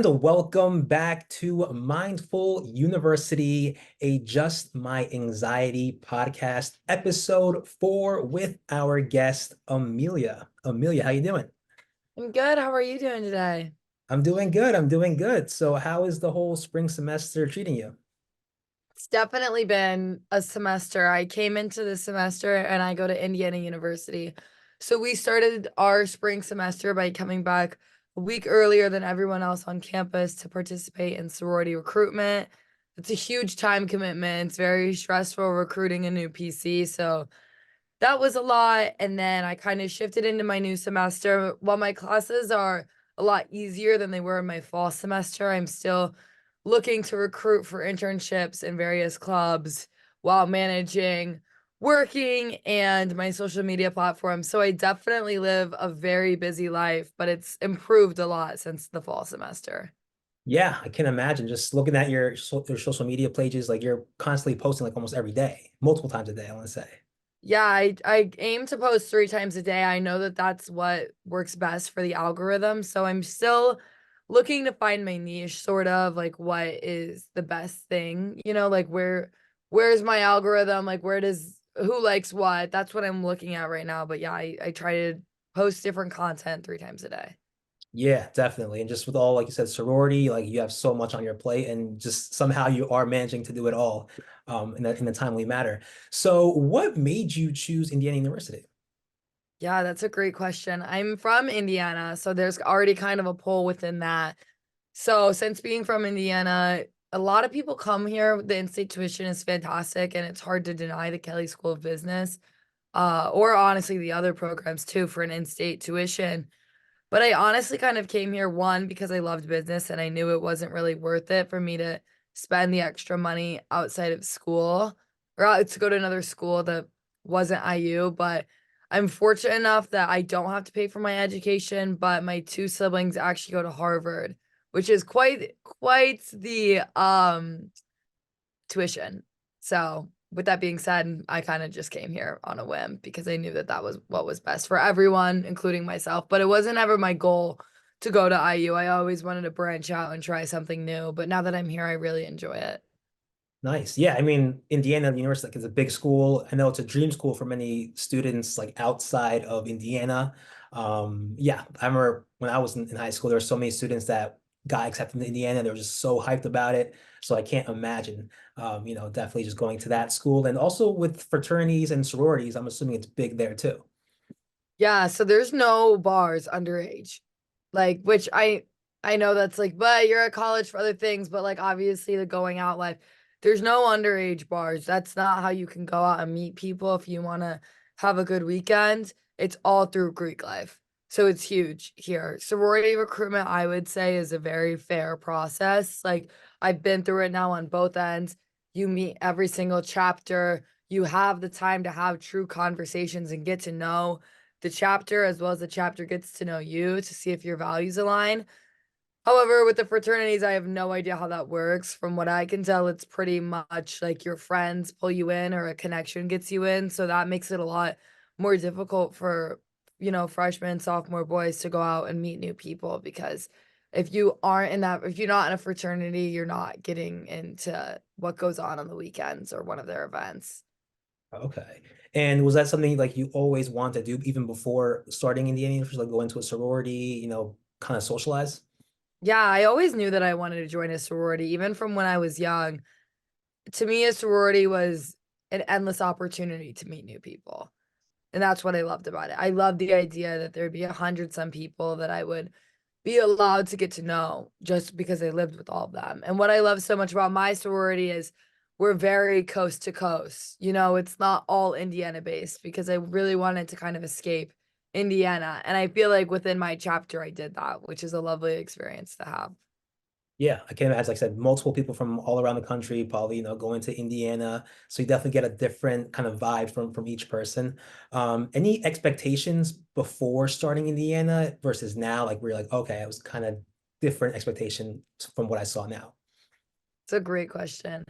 And welcome back to Mindful University, a Just My Anxiety podcast, episode 4 with our guest, Amelia. Amelia, how you doing? I'm good. How are you doing today? I'm doing good. I'm doing good. So how is the whole spring semester treating you? It's definitely been a semester. I came into the semester and I go to Indiana University. So we started our spring semester by coming back a week earlier than everyone else on campus to participate in sorority recruitment. It's a huge time commitment. It's very stressful recruiting a new PC. So that was a lot. And then I kind of shifted into my new semester. While my classes are a lot easier than they were in my fall semester, I'm still looking to recruit for internships in various clubs while managing working and my social media platform. So I definitely live a very busy life, but it's improved a lot since the fall semester. Yeah, I can imagine just looking at your social media pages, like you're constantly posting like almost every day, multiple times a day, I want to say. Yeah, I aim to post 3 times a day. I know that that's what works best for the algorithm, so I'm still looking to find my niche, sort of, like, what is the best thing, like, where's my algorithm, like, who likes what? That's what I'm looking at right now, but yeah, I try to post different content 3 times a day. Yeah, definitely. And just with all, like you said, sorority, like you have so much on your plate and just somehow you are managing to do it all in a timely manner. So what made you choose Indiana University? Yeah, that's a great question. I'm from Indiana, so there's already kind of a pull within that. So, since being from Indiana, a lot of people come here. The in-state tuition is fantastic, and it's hard to deny the Kelly School of Business, or honestly the other programs too for an in-state tuition. But I honestly kind of came here, one, because I loved business and I knew it wasn't really worth it for me to spend the extra money outside of school or to go to another school that wasn't IU. But I'm fortunate enough that I don't have to pay for my education, but my 2 siblings actually go to Harvard, which is quite the tuition. So, with that being said, I kind of just came here on a whim because I knew that that was what was best for everyone, including myself. But it wasn't ever my goal to go to IU. I always wanted to branch out and try something new. But now that I'm here, I really enjoy it. Nice. Yeah, I mean, Indiana University like, is a big school. I know it's a dream school for many students like outside of Indiana. Yeah, I remember when I was in high school, there were so many students that got accepted to Indiana. They were just so hyped about it. So I can't imagine, definitely just going to that school. And also with fraternities and sororities, I'm assuming it's big there too. Yeah, so there's no bars underage. Like, which I know that's like, but you're at college for other things, but like obviously the going out life, there's no underage bars. That's not how you can go out and meet people if you want to have a good weekend. It's all through Greek life. So it's huge here. Sorority recruitment, I would say, is a very fair process. Like I've been through it now on both ends. You meet every single chapter. You have the time to have true conversations and get to know the chapter as well as the chapter gets to know you to see if your values align. However, with the fraternities, I have no idea how that works. From what I can tell, it's pretty much like your friends pull you in or a connection gets you in. So that makes it a lot more difficult for, freshmen, sophomore boys to go out and meet new people because if you're not in a fraternity, you're not getting into what goes on the weekends or one of their events. Okay. And was that something like you always wanted to do even before starting Indiana University, like go into a sorority, kind of socialize? Yeah, I always knew that I wanted to join a sorority, even from when I was young. To me, a sorority was an endless opportunity to meet new people. And that's what I loved about it. I loved the idea that there'd be 100 some people that I would be allowed to get to know just because I lived with all of them. And what I love so much about my sorority is we're very coast to coast. It's not all Indiana based because I really wanted to kind of escape Indiana. And I feel like within my chapter, I did that, which is a lovely experience to have. Yeah, I can imagine, like I said, multiple people from all around the country, probably, going to Indiana. So you definitely get a different kind of vibe from each person. Any expectations before starting Indiana versus now? Like we're like, okay, it was kind of different expectation from what I saw now. It's a great question.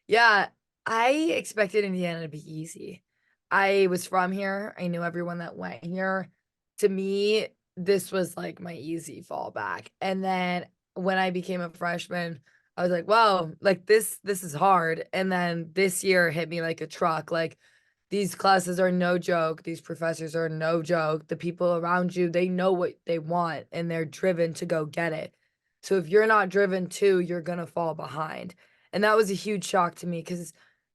Yeah, I expected Indiana to be easy. I was from here. I knew everyone that went here. To me, this was like my easy fallback. And then when I became a freshman, I was like, wow, like this is hard. And then this year hit me like a truck. Like these classes are no joke. These professors are no joke. The people around you, they know what they want and they're driven to go get it. So if you're not driven too, you're gonna fall behind. And that was a huge shock to me because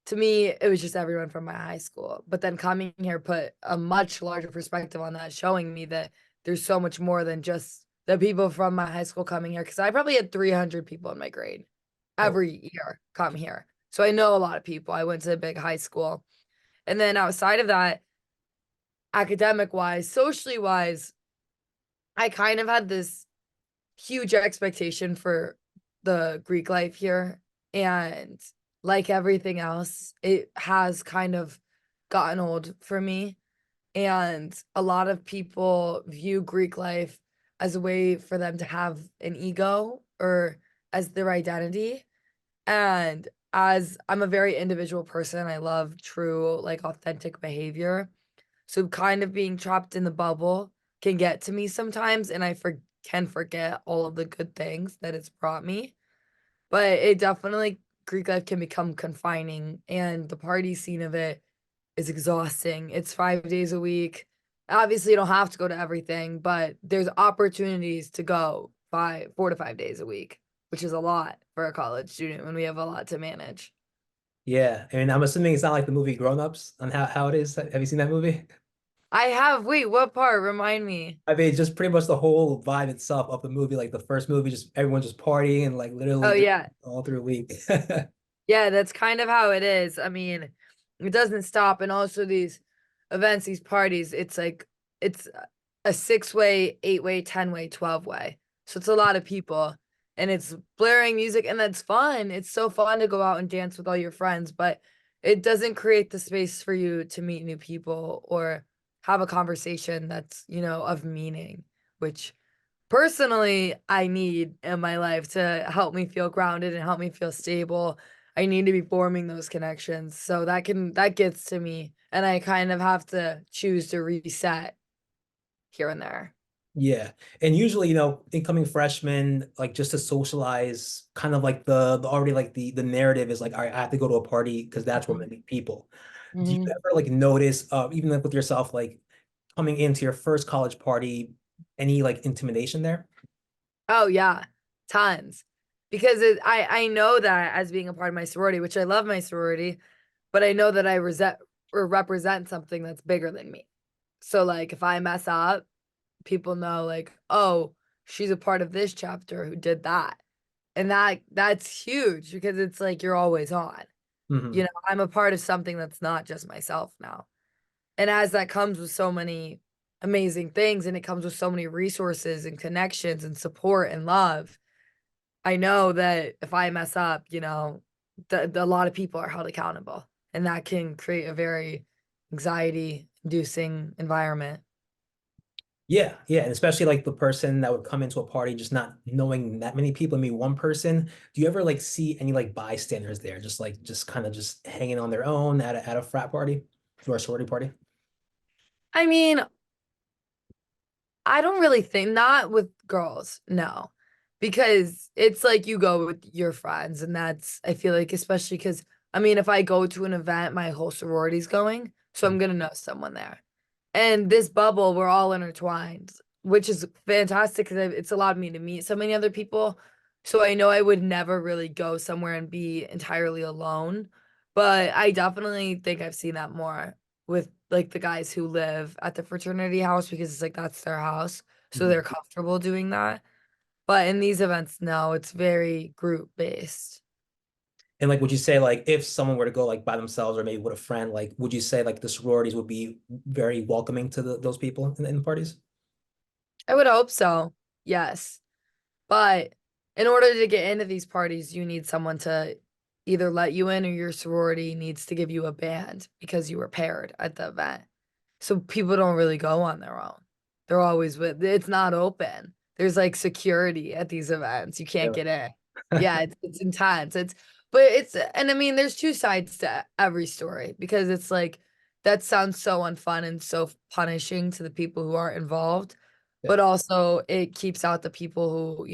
to me, it was just everyone from my high school. But then coming here put a much larger perspective on that, showing me that there's so much more than just the people from my high school coming here. Cause I probably had 300 people in my grade Oh, every year come here. So I know a lot of people. I went to a big high school. And then outside of that, academic wise, socially wise, I kind of had this huge expectation for the Greek life here. And like everything else, it has kind of gotten old for me. And a lot of people view Greek life as a way for them to have an ego or as their identity. And as I'm a very individual person, I love true, like authentic behavior. So kind of being trapped in the bubble can get to me sometimes, and can forget all of the good things that it's brought me. But it definitely Greek life can become confining, and the party scene of it is exhausting. It's 5 days a week. Obviously, you don't have to go to everything, but there's opportunities to go 4 to 5 days a week, which is a lot for a college student when we have a lot to manage. yeah. I mean, I'm assuming it's not like the movie Grown Ups on how it is. Have you seen that movie? I have, wait, what part? Remind me. I mean, just pretty much the whole vibe itself of the movie, like the first movie, just everyone just partying and like Oh, literally just yeah. all through a week. Yeah, that's kind of how it is. I mean, it doesn't stop. And also these events, these parties, it's like it's a 6-way, 8-way, 10-way, 12-way. So it's a lot of people and it's blaring music and that's fun. It's so fun to go out and dance with all your friends, but it doesn't create the space for you to meet new people or have a conversation that's, of meaning, which personally I need in my life to help me feel grounded and help me feel stable. I need to be forming those connections. So that gets to me and I kind of have to choose to reset here and there. Yeah. And usually, incoming freshmen, like just to socialize, kind of like the already like the narrative is like, all right, I have to go to a party because that's where I Mhm. meet people. Do you Mhm. ever like notice, even like with yourself, like coming into your first college party, any like intimidation there? Oh yeah, tons. Because I know that as being a part of my sorority, which I love my sorority, but I know that I resent or represent something that's bigger than me. So like if I mess up, people know like, oh, she's a part of this chapter who did that. And that's huge because it's like you're always on. Hmm. I'm a part of something that's not just myself now. And as that comes with so many amazing things and it comes with so many resources and connections and support and love, I know that if I mess up, a lot of people are held accountable. And that can create a very anxiety inducing environment. Yeah, yeah, and especially like the person that would come into a party just not knowing that many people, I mean one person. Do you ever like see any like bystanders there, just kind of just hanging on their own at a frat party or a sorority party? I mean, I don't really think not with girls, no. Because it's like you go with your friends and that's I feel like especially because I mean if I go to an event, my whole sorority's going, so I'm gonna know someone there. And this bubble, we're all intertwined, which is fantastic because it's allowed me to meet so many other people. So I know I would never really go somewhere and be entirely alone. But I definitely think I've seen that more with like the guys who live at the fraternity house because it's like that's their house. So they're Mhm. comfortable doing that. But in these events, no, it's very group based. And like, would you say like if someone were to go like by themselves or maybe with a friend, like would you say like the sororities would be very welcoming to those people in the parties? I would hope so. Yes. But in order to get into these parties, you need someone to either let you in or your sorority needs to give you a band because you were paired at the event. So people don't really go on their own. They're always with, it's not open. There's like security at these events. You can't Really? get in. Yeah, it's intense. And I mean, there's two sides to every story because it's like that sounds so unfun and so punishing to the people who aren't involved, Yeah. but also it keeps out the people who,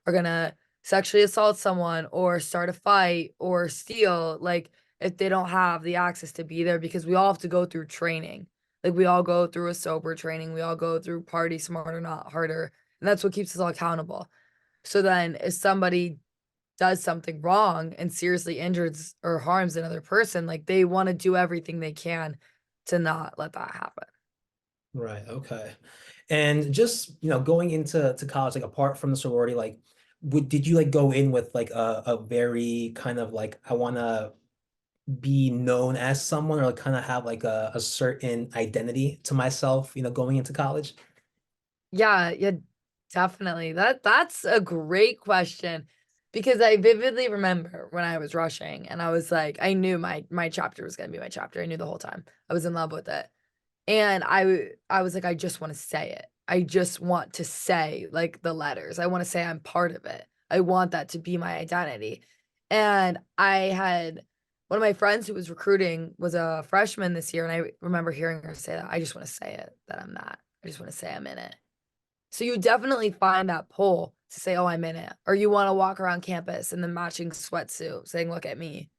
are gonna sexually assault someone or start a fight or steal, like if they don't have the access to be there because we all have to go through training. Like we all go through a sober training, we all go through party smarter, not harder. And that's what keeps us all accountable. So then if somebody does something wrong and seriously injures or harms another person, like they want to do everything they can to not let that happen. Right. Okay. And just, going into college, like apart from the sorority, like did you like go in with like a very kind of like I want to be known as someone or like kind of have like a certain identity to myself, going into college? Yeah, yeah, definitely. That's a great question because I vividly remember when I was rushing and I was like, I knew my chapter was gonna be my chapter. I knew the whole time. I was in love with it. And I was like, I just want to say it. I just want to say like the letters. I want to say I'm part of it. I want that to be my identity. And I had one of my friends who was recruiting was a freshman this year, and I remember hearing her say that. I just want to say it that I'm that. I just want to say I'm in it. So you definitely find that pull to say, "Oh, I'm in it," or you want to walk around campus in the matching sweatsuit, saying, "Look at me.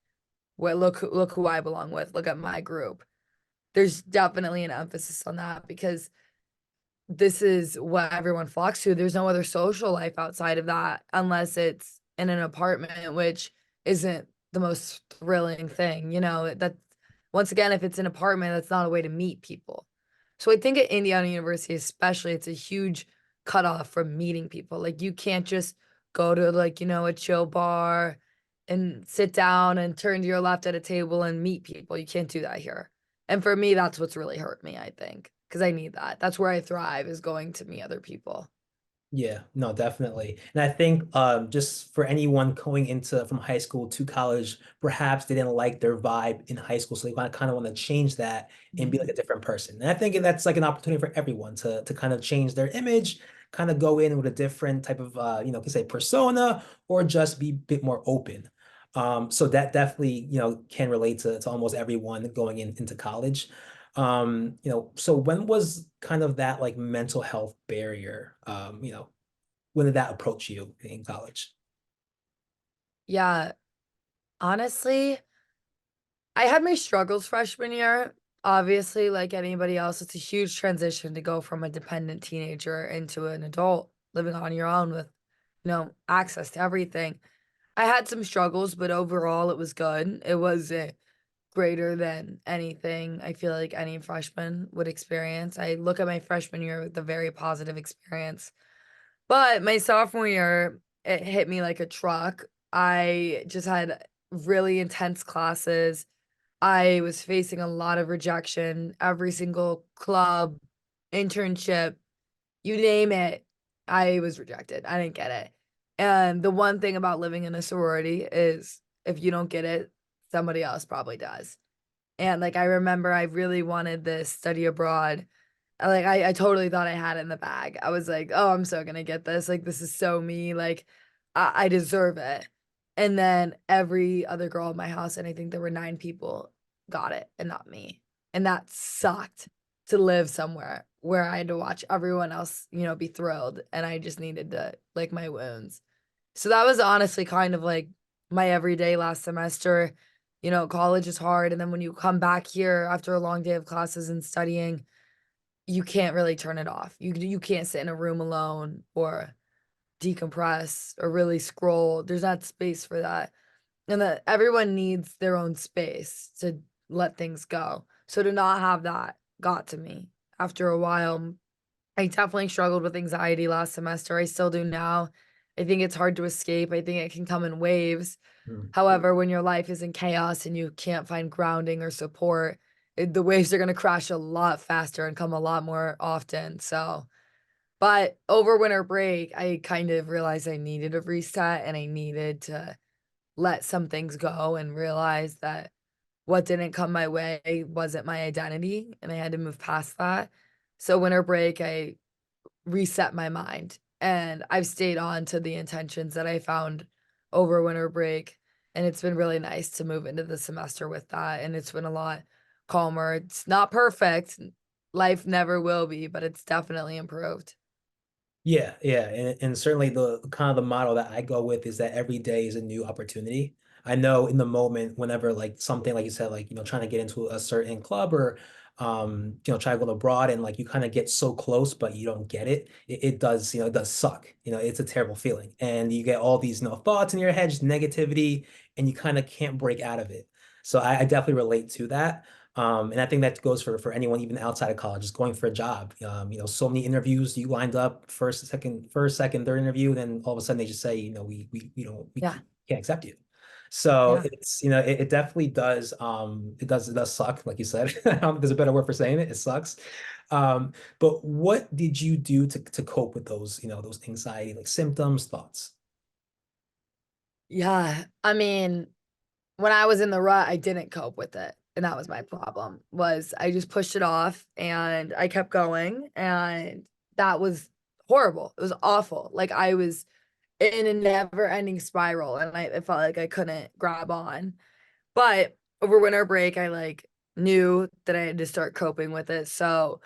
What look who I belong with. Look at my group." There's definitely an emphasis on that because this is what everyone flocks to. There's no other social life outside of that unless it's in an apartment, which isn't the most thrilling thing. That once again, if it's an apartment, that's not a way to meet people. So I think at Indiana University, especially, it's a huge cutoff from meeting people. Like you can't just go to like, a chill bar and sit down and turn to your left at a table and meet people. You can't do that here. And for me, that's what's really hurt me, I think, because I need that. That's where I thrive is going to meet other people. Yeah, no, definitely. And I think just for anyone going into from high school to college, perhaps they didn't like their vibe in high school, so they want to kind of want to change that and be like a different person. And I think that's like an opportunity for everyone to kind of change their image, kind of go in with a different type of can say persona or just be a bit more open. So that definitely, can relate to almost everyone going into college. So when was kind of that like mental health barrier, when did that approach you in college? Yeah, honestly, I had my struggles freshman year. Obviously, like anybody else, it's a huge transition to go from a dependent teenager into an adult living on your own with, access to everything. I had some struggles, but overall it was good. It was greater than anything I feel like any freshman would experience. I look at my freshman year with a very positive experience. But my sophomore year, it hit me like a truck. I just had really intense classes. I was facing a lot of rejection, every single club, internship, you name it. I was rejected. I didn't get it. And the one thing about living in a sorority is if you don't get it, somebody else probably does. And like I remember I really wanted this study abroad. Like I totally thought I had it in the bag. I was like, "Oh, I'm so gonna get this. Like this is so me. Like I deserve it." And then every other girl in my house, and I think there were 9 people, got it and not me. And that sucked to live somewhere where I had to watch everyone else, be thrilled, and I just needed to lick my wounds. So that was honestly kind of like my everyday last semester. College is hard, and then when you come back here after a long day of classes and studying, you can't really turn it off. You can't sit in a room alone or decompress or really scroll. There's not space for that. And that everyone needs their own space to let things go. So to not have that got to me after a while. I definitely struggled with anxiety last semester. I still do now. I think it's hard to escape. I think it can come in waves. Mm. However, when your life is in chaos and you can't find grounding or support, the waves are going to crash a lot faster and come a lot more often. So, but over winter break, I kind of realized I needed a reset and I needed to let some things go and realize that what didn't come my way wasn't my identity and I had to move past that. So, winter break, I reset my mind. And I've stayed on to the intentions that I found over winter break. And it's been really nice to move into the semester with that. And it's been a lot calmer. It's not perfect. Life never will be, but it's definitely improved. Yeah, and certainly the kind of the model that I go with is that every day is a new opportunity. I know in the moment, whenever like something like you said, like trying to get into a certain club or try to go abroad and like you kind of get so close, but you don't get it. It does, it does suck. It's a terrible feeling, and you get all these thoughts in your head, just negativity, and you kind of can't break out of it. So I definitely relate to that. And I think that goes for anyone even outside of college, just going for a job. So many interviews you lined up, first, second, third interview, then all of a sudden they just say, we Yeah, can't accept you. So yeah. it's it definitely does it does suck, like you said. I don't think there's a better word for saying it. It sucks. But what did you do to cope with those, those anxiety like symptoms, thoughts? Yeah. I mean, when I was in the rut, I didn't cope with it. And that was my problem, was I just pushed it off and I kept going. And that was horrible. It was awful. Like I was in a never ending spiral and I felt like I couldn't grab on. But over winter break, I like knew that I had to start coping with it. So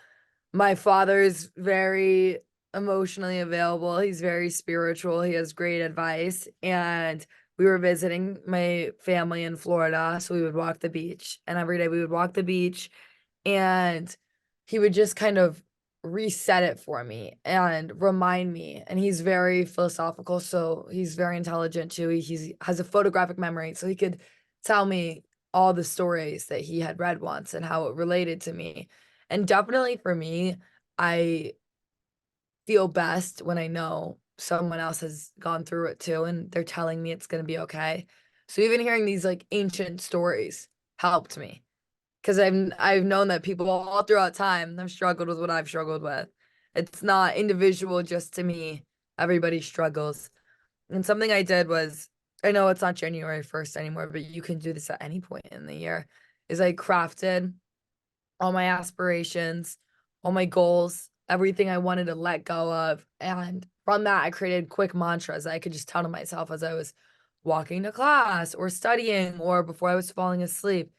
my father's very emotionally available. He's very spiritual. He has great advice. And we were visiting my family in Florida. So we would walk the beach. And every day we would walk the beach and he would just kind of reset it for me and remind me. And he's very philosophical. So he's very intelligent too. He has a photographic memory. So he could tell me all the stories that he had read once and how it related to me. And definitely for me, I feel best when I know someone else has gone through it too and they're telling me it's going to be okay. So even hearing these like ancient stories helped me because I've known that people all throughout time have struggled with what I've struggled with. It's not individual just to me. Everybody struggles. And something I did was I know it's not January 1st anymore, but you can do this at any point in the year. Is I crafted all my aspirations, all my goals, everything I wanted to let go of. And from that, I created quick mantras that I could just tell to myself as I was walking to class or studying or before I was falling asleep,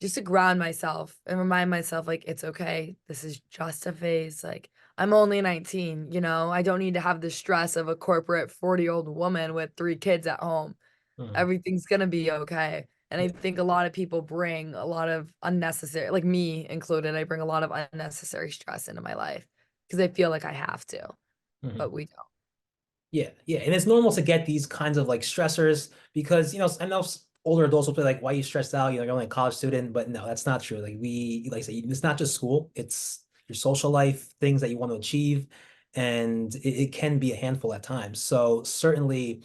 just to ground myself and remind myself, like, it's okay. This is just a phase. Like, I'm only 19, I don't need to have the stress of a corporate 40-year-old woman with 3 kids at home. Mhm. Everything's gonna be okay. And I Yeah. think a lot of people bring a lot of unnecessary, like me included, I bring a lot of unnecessary stress into my life because I feel like I have to, Mhm. but we don't. Yeah, and it's normal to get these kinds of like stressors because I know older adults will be like, "Why are you stressed out? You're only a college student," but no, that's not true. Like I say, it's not just school; it's your social life, things that you want to achieve, and it can be a handful at times. So certainly,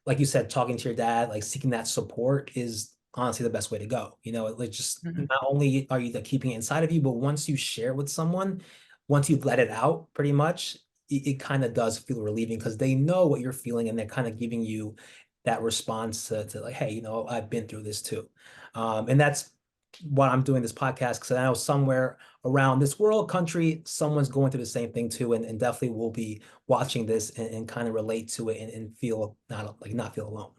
like you said, talking to your dad, like seeking that support is honestly the best way to go. Like just Mhm, not only are you like keeping it inside of you, but once you share it with someone, once you let it out, pretty much, it kind of does feel relieving because they know what you're feeling and they're kind of giving you that response to like, hey, I've been through this too. And that's why I'm doing this podcast because I know somewhere around this world, country, someone's going through the same thing too, and definitely will be watching this and kind of relate to it and feel not feel alone.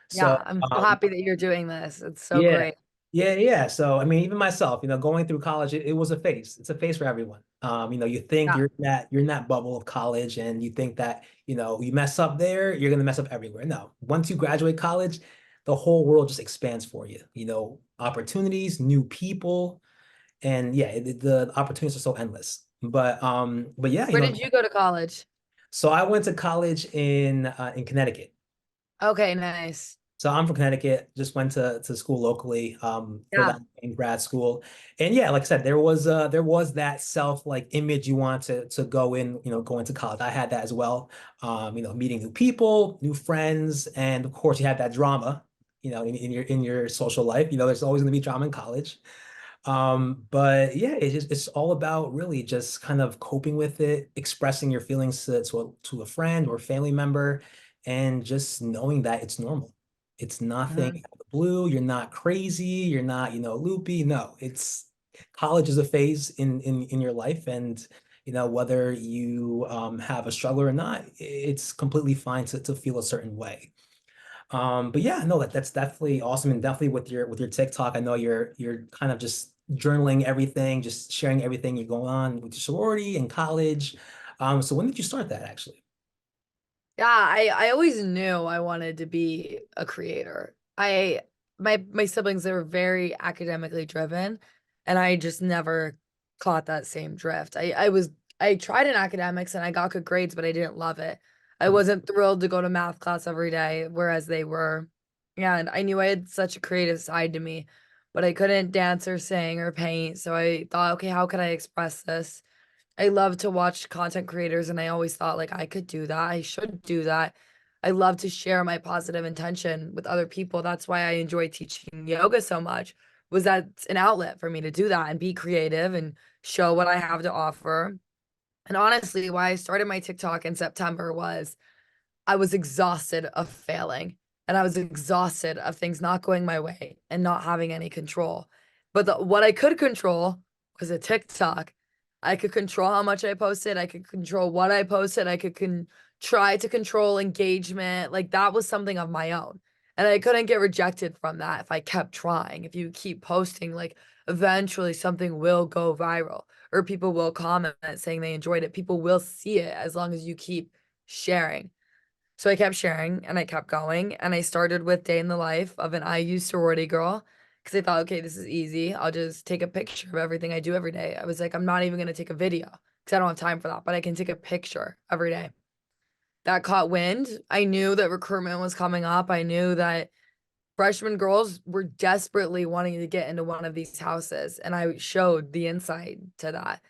So yeah, I'm so happy that you're doing this. It's so yeah. great. Yeah. So I mean, even myself, going through college, it was a phase. It's a phase for everyone. You think Yeah, you're in that bubble of college and you think that, you mess up there, you're gonna mess up everywhere. No. Once you graduate college, the whole world just expands for you. Opportunities, new people, and yeah, the opportunities are so endless. But yeah, where did you go to college? so I went to college in Connecticut. Okay, nice. So I'm from Connecticut, just went to school locally for Yeah, that in grad school. And yeah, like I said, there was that self like image you want to go in, go into college. I had that as well. Meeting new people, new friends, and of course you had that drama, in your social life. There's always going to be drama in college. But yeah, it's all about really just kind of coping with it, expressing your feelings to a friend or family member, and just knowing that it's normal. It's nothing mhm, out of the blue. You're not crazy. You're not, loopy. No, college is a phase in your life, and whether you have a struggle or not, it's completely fine to feel a certain way. But yeah, no, that's definitely awesome, and definitely with your TikTok, I know you're kind of just journaling everything, just sharing everything you're going on with your sorority in college. So when did you start that actually? Yeah, I always knew I wanted to be a creator. My siblings, they were very academically driven, and I just never caught that same drift. I tried in academics and I got good grades, but I didn't love it. I Mhm. wasn't thrilled to go to math class every day, whereas they were. Yeah, and I knew I had such a creative side to me, but I couldn't dance or sing or paint. So I thought, okay, how could I express this? I love to watch content creators, and I always thought like I could do that. I should do that. I love to share my positive intention with other people. That's why I enjoy teaching yoga so much. Was that it's an outlet for me to do that and be creative and show what I have to offer. And honestly, why I started my TikTok in September was I was exhausted of failing, and I was exhausted of things not going my way and not having any control. But what I could control was a TikTok. I could control how much I posted. I could control what I posted. I could try to control engagement. Like that was something of my own. And I couldn't get rejected from that if I kept trying. If you keep posting, like eventually something will go viral or people will comment saying they enjoyed it. People will see it as long as you keep sharing. So I kept sharing and I kept going. And I started with day in the life of an IU sorority girl because I thought, okay, this is easy. I'll just take a picture of everything I do every day. I was like, I'm not even going to take a video because I don't have time for that, but I can take a picture every day. That caught wind. I knew that recruitment was coming up. I knew that freshman girls were desperately wanting to get into one of these houses. And I showed the insight to that.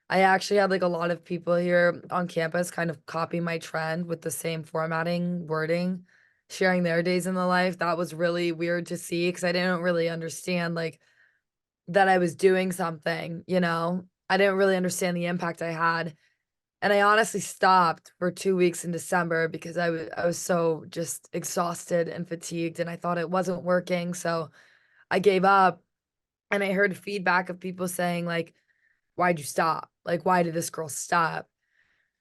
I actually had like a lot of people here on campus kind of copy my trend with the same formatting, wording, sharing their days in the life. That was really weird to see because I didn't really understand like that I was doing something, you know? I didn't really understand the impact I had. And I honestly stopped for 2 weeks in December because I was so just exhausted and fatigued and I thought it wasn't working. So I gave up and I heard feedback of people saying like, why'd you stop? Like, why did this girl stop?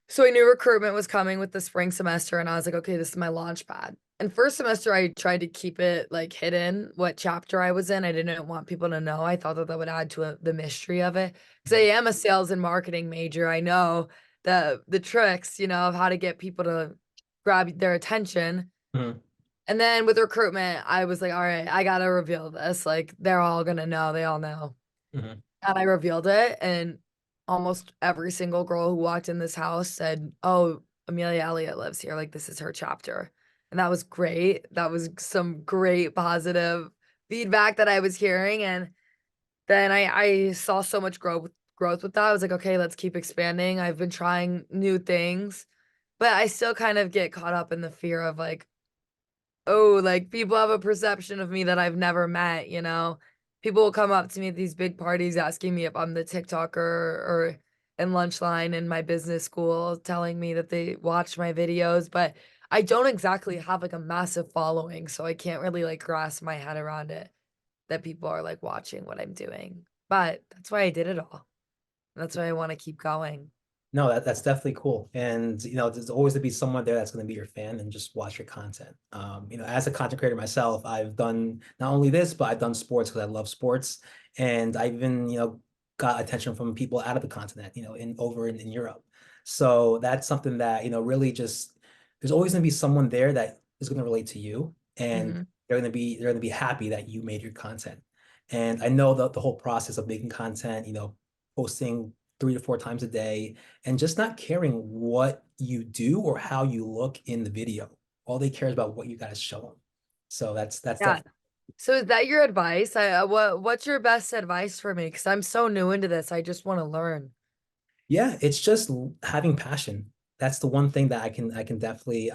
So I knew recruitment was coming with the spring semester, and I was like, okay, this is my launch pad. And first semester, I tried to keep it like hidden what chapter I was in. I didn't want people to know. I thought that that would add to the mystery of it. Because I am a sales and marketing major. I know the tricks, you know, of how to get people to grab their attention. Mhm. And then with recruitment, I was like, all right, I gotta reveal this. Like they're all gonna know. They all know. Mhm. And I revealed it, and almost every single girl who walked in this house said, "Oh, Amelia Elliot lives here. Like, this is her chapter." And that was great. That was some great positive feedback that I was hearing. And then I saw so much growth with that. I was like, okay, let's keep expanding. I've been trying new things, but I still kind of get caught up in the fear of like, oh, like people have a perception of me that I've never met, you know? People will come up to me at these big parties asking me if I'm the TikToker or in lunch line in my business school telling me that they watch my videos, but I don't exactly have like a massive following, so I can't really like grasp my head around it that people are like watching what I'm doing. But that's why I did it all. That's why I want to keep going. No, that's definitely cool. And there's always to be someone there that's going to be your fan and just watch your content. As a content creator myself, I've done not only this, but I've done sports because I love sports. And I've even, got attention from people out of the continent, in Europe. So that's something that, really just there's always going to be someone there that is going to relate to you, and Hmm. they're going to be happy that you made your content. And I know the whole process of making content, posting 3 to 4 times a day, and just not caring what you do or how you look in the video. All they care is about what you got to show them. So that's Yeah. definitely. So is that your advice? What's your best advice for me? Because I'm so new into this. I just want to learn. Yeah, it's just having passion. That's the one thing that I can definitely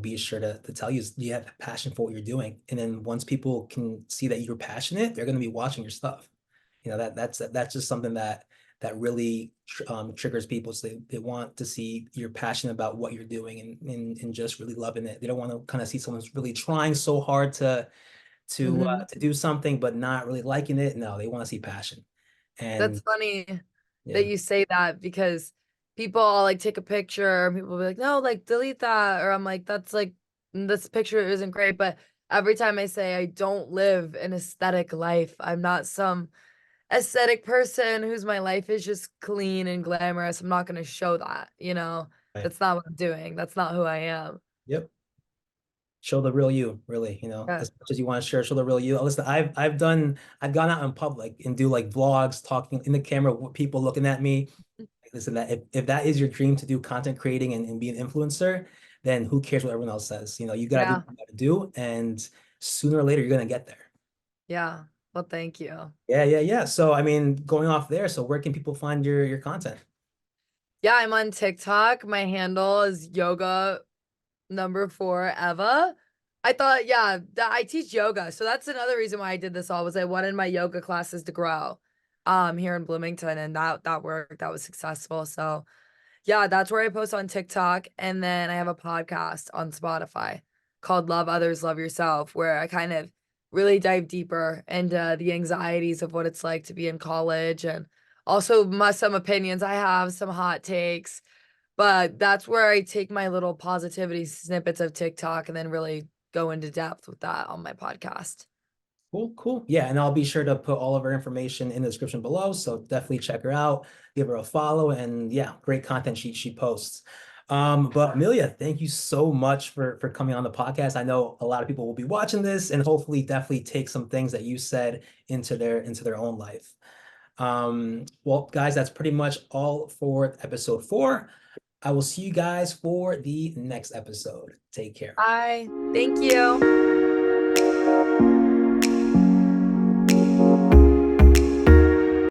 be sure to tell you is you have passion for what you're doing. And then once people can see that you're passionate, they're going to be watching your stuff. That's just something that really triggers people. So they want to see you're passionate about what you're doing, and just really loving it. They don't want to kind of see someone's really trying so hard Hmm. to do something but not really liking it. No, they want to see passion. That's And funny that yeah. you say that because people all like take a picture and people will be like, no, like delete that. Or I'm like, that's like, this picture isn't great. But every time I say I don't live an aesthetic life, I'm not some aesthetic person whose my life is just clean and glamorous. I'm not going to show that, you know? Right. That's not what I'm doing. That's not who I am. Yep. Show the real you, really, Yeah. as much as you want to share, show the real you. Listen, I've gone out in public and do like vlogs, talking in the camera with people looking at me. Listen, that if that is your dream to do content creating and be an influencer, then who cares what everyone else says? You gotta do Yeah. what you gotta do, and sooner or later you're gonna get there. Yeah. Well, thank you. Yeah, yeah, yeah. So I mean, going off there, so where can people find your content? Yeah, I'm on TikTok. My handle is yoga number four Eva. I thought, yeah, that I teach yoga. So that's another reason why I did this all was I wanted my yoga classes to grow here in Bloomington, and that worked. That was successful. So yeah, that's where I post on TikTok. And then I have a podcast on Spotify called Love Others, Love Yourself, where I kind of really dive deeper into the anxieties of what it's like to be in college and also some opinions I have, some hot takes. But that's where I take my little positivity snippets of TikTok and then really go into depth with that on my podcast. Cool, cool. Yeah, and I'll be sure to put all of her information in the description below. So definitely check her out, give her a follow, and yeah, great content she posts. But Amelia, thank you so much for coming on the podcast. I know a lot of people will be watching this and hopefully definitely take some things that you said into their own life. Well, guys, that's pretty much all for episode 4. I will see you guys for the next episode. Take care. Bye. Thank you.